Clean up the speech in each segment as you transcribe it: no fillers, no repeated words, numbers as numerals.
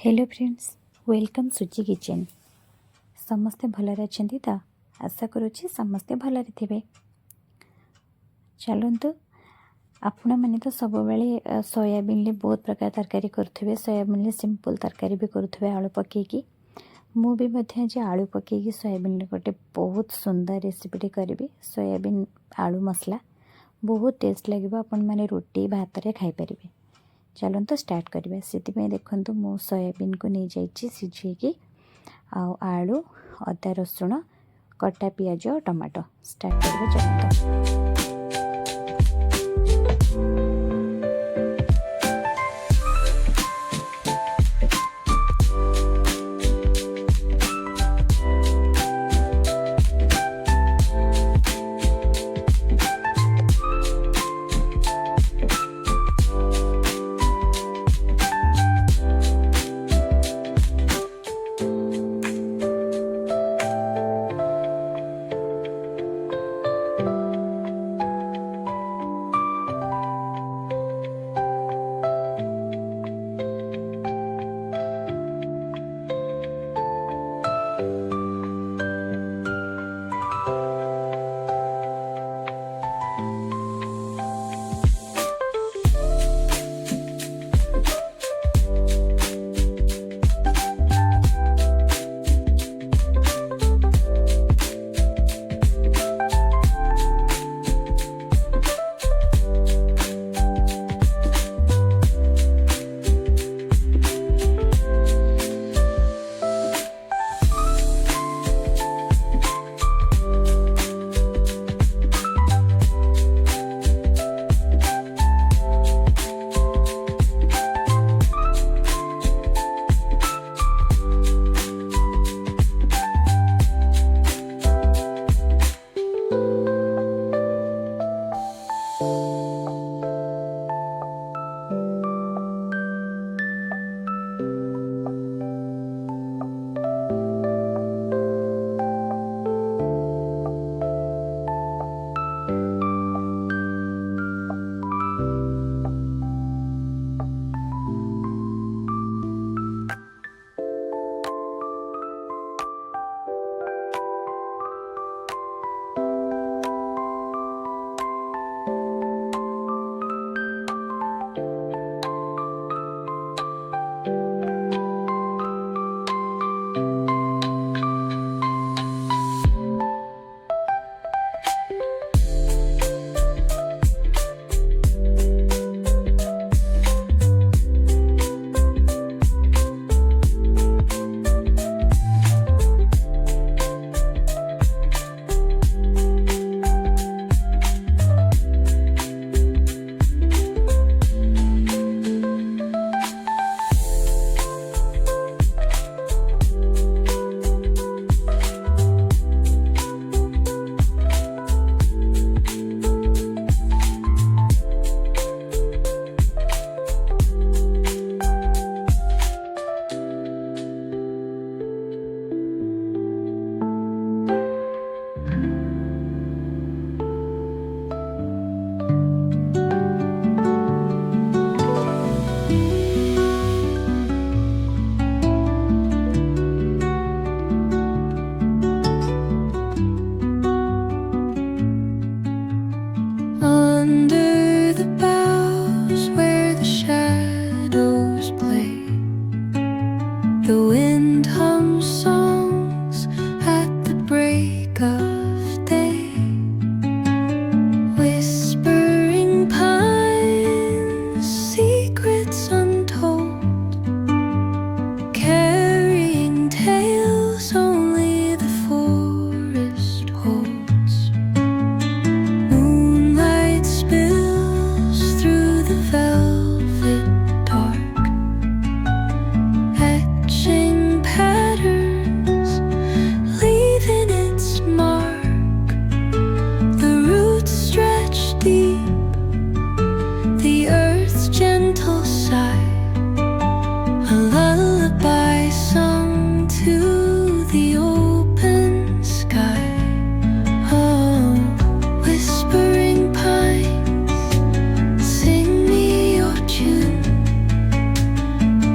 Hello friends, welcome सुची kitchen. समस्ते भलरे अछंती तो आशा करुच्ची समस्ते भलरे थिबे। चलतु आपण मैंने तो सब बेले सोयाबीन ले बहुत प्रकार तरकारी करुवे। सोयाबीन ले सिंपल तरकारी भी करुवे आलू पकईकी। मु भी आज आलू पकईकी सोयाबीन गोटे बहुत सुंदर रेसिपीटे करी। सोयाबीन आलू मसला बहुत टेस्ट लगे। आपण मैंने रोटी भात रे खाई परिबे। चलते स्टार्ट करिबा। से देखंतु मो सोयाबीन को नहीं जाइए सिझेकी आलू अदा रसुण कटा पियाज टमाटो स्टार्ट करिबा। चलते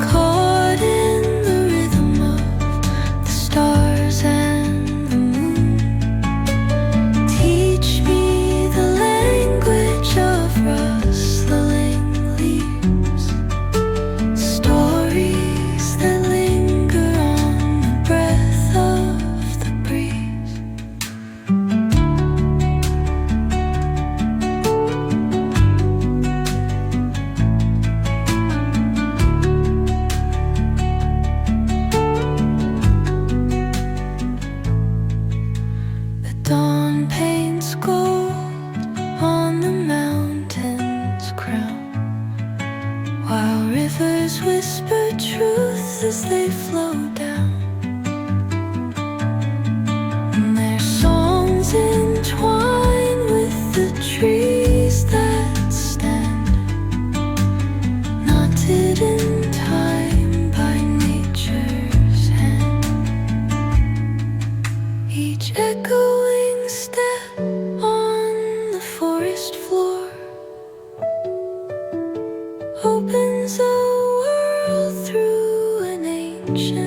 caught in as they flow down. And their songs entwine with the trees that stand, knotted in time by nature's hand. Each echoing step on the forest floor opens a world through an ancient